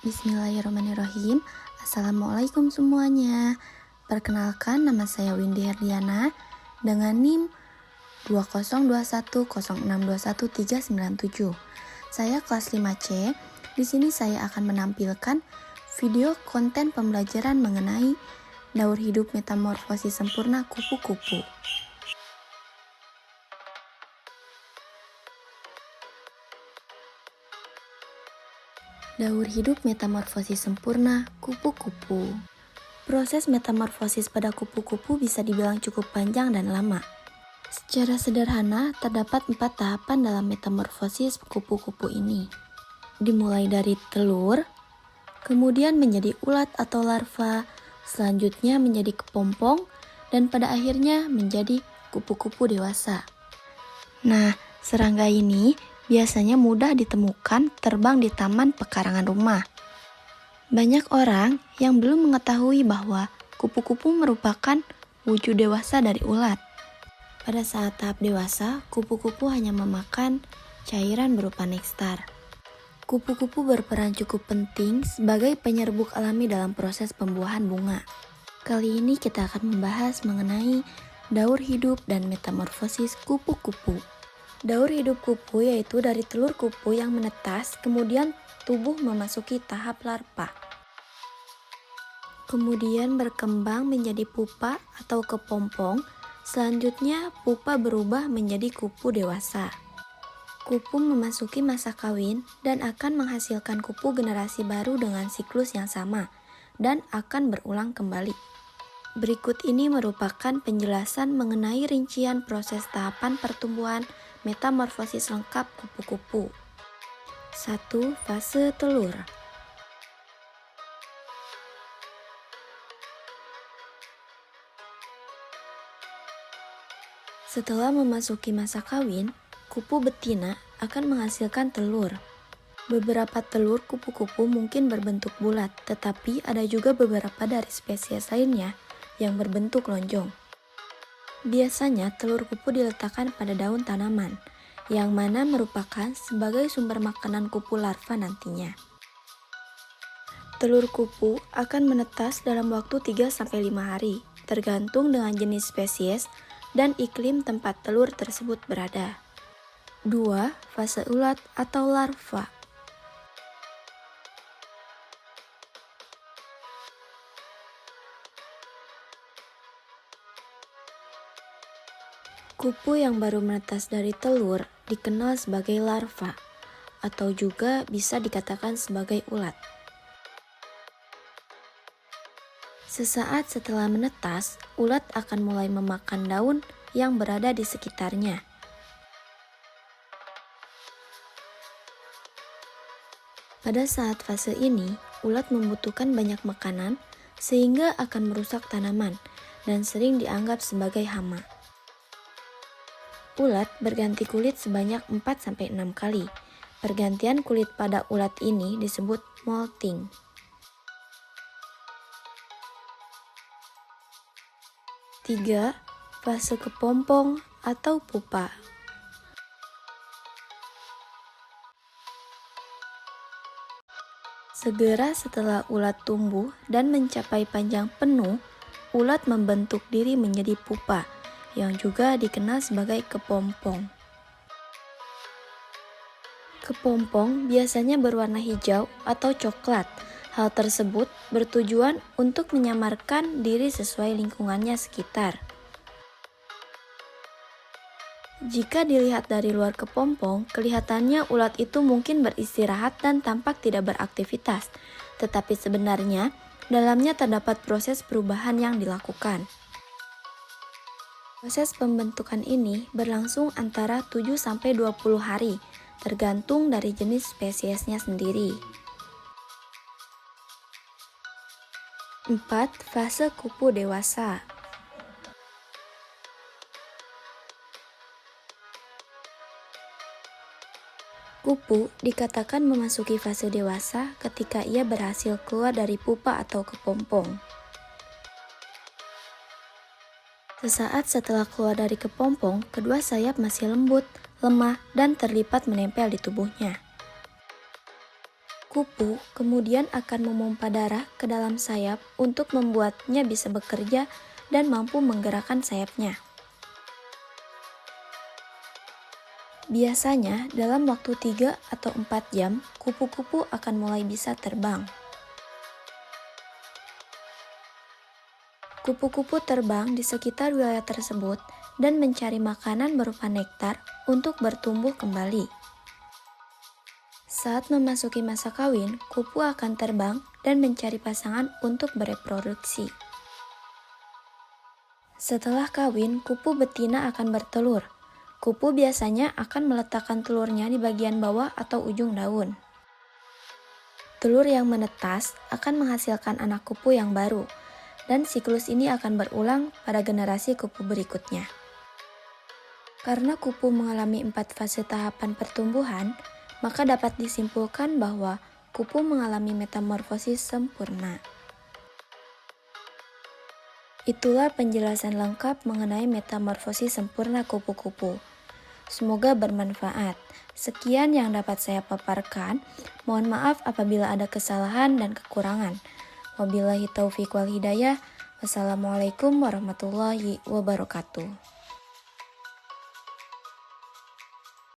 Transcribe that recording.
Bismillahirrahmanirrahim. Assalamualaikum semuanya. Perkenalkan, nama saya Windy Herdiana dengan NIM 20210621397. Saya kelas 5C. Di sini saya akan menampilkan video konten pembelajaran mengenai daur hidup metamorfosis sempurna kupu-kupu. Daur hidup metamorfosis sempurna kupu-kupu. Proses metamorfosis pada kupu-kupu bisa dibilang cukup panjang dan lama. Secara sederhana, terdapat 4 tahapan dalam metamorfosis kupu-kupu ini. Dimulai dari telur, kemudian menjadi ulat atau larva, selanjutnya menjadi kepompong, dan pada akhirnya menjadi kupu-kupu dewasa. Nah, serangga ini biasanya mudah ditemukan terbang di taman pekarangan rumah. Banyak orang yang belum mengetahui bahwa kupu-kupu merupakan wujud dewasa dari ulat. Pada saat tahap dewasa, kupu-kupu hanya memakan cairan berupa nektar. Kupu-kupu berperan cukup penting sebagai penyerbuk alami dalam proses pembuahan bunga. Kali ini kita akan membahas mengenai daur hidup dan metamorfosis kupu-kupu. Daur hidup kupu yaitu dari telur kupu yang menetas, kemudian tubuh memasuki tahap larva. Kemudian berkembang menjadi pupa atau kepompong, selanjutnya pupa berubah menjadi kupu dewasa. Kupu memasuki masa kawin dan akan menghasilkan kupu generasi baru dengan siklus yang sama dan akan berulang kembali. Berikut ini merupakan penjelasan mengenai rincian proses tahapan pertumbuhan metamorfosis lengkap kupu-kupu. 1. Fase telur. Setelah memasuki masa kawin, kupu betina akan menghasilkan telur. Beberapa telur kupu-kupu mungkin berbentuk bulat, tetapi ada juga beberapa dari spesies lainnya yang berbentuk lonjong. Biasanya telur kupu diletakkan pada daun tanaman, yang mana merupakan sebagai sumber makanan kupu larva nantinya. Telur kupu akan menetas dalam waktu 3-5 hari, tergantung dengan jenis spesies dan iklim tempat telur tersebut berada. 2. Fase ulat atau larva. Kupu yang baru menetas dari telur dikenal sebagai larva, atau juga bisa dikatakan sebagai ulat. Sesaat setelah menetas, ulat akan mulai memakan daun yang berada di sekitarnya. Pada saat fase ini, ulat membutuhkan banyak makanan sehingga akan merusak tanaman dan sering dianggap sebagai hama. Ulat berganti kulit sebanyak 4-6 kali. Pergantian kulit pada ulat ini disebut molting. 3. Fase kepompong atau pupa. Segera setelah ulat tumbuh dan mencapai panjang penuh, ulat membentuk diri menjadi pupa, yang juga dikenal sebagai kepompong. Kepompong biasanya berwarna hijau atau coklat. Hal tersebut bertujuan untuk menyamarkan diri sesuai lingkungannya sekitar. Jika dilihat dari luar kepompong, kelihatannya ulat itu mungkin beristirahat dan tampak tidak beraktivitas. Tetapi sebenarnya, dalamnya terdapat proses perubahan yang dilakukan. Proses pembentukan ini berlangsung antara 7-20 hari, tergantung dari jenis spesiesnya sendiri. 4. Fase kupu dewasa. Kupu dikatakan memasuki fase dewasa ketika ia berhasil keluar dari pupa atau kepompong. Sesaat setelah keluar dari kepompong, kedua sayap masih lembut, lemah, dan terlipat menempel di tubuhnya. Kupu kemudian akan memompa darah ke dalam sayap untuk membuatnya bisa bekerja dan mampu menggerakkan sayapnya. Biasanya dalam waktu 3 atau 4 jam, kupu-kupu akan mulai bisa terbang. Kupu-kupu terbang di sekitar wilayah tersebut dan mencari makanan berupa nektar untuk bertumbuh kembali. Saat memasuki masa kawin, kupu akan terbang dan mencari pasangan untuk bereproduksi. Setelah kawin, kupu betina akan bertelur. Kupu biasanya akan meletakkan telurnya di bagian bawah atau ujung daun. Telur yang menetas akan menghasilkan anak kupu yang baru, dan siklus ini akan berulang pada generasi kupu berikutnya. Karena kupu mengalami 4 fase tahapan pertumbuhan, maka dapat disimpulkan bahwa kupu mengalami metamorfosis sempurna. Itulah penjelasan lengkap mengenai metamorfosis sempurna kupu-kupu. Semoga bermanfaat. Sekian yang dapat saya paparkan. Mohon maaf apabila ada kesalahan dan kekurangan. Wabillahi taufiq wal hidayah. Wassalamualaikum warahmatullahi wabarakatuh.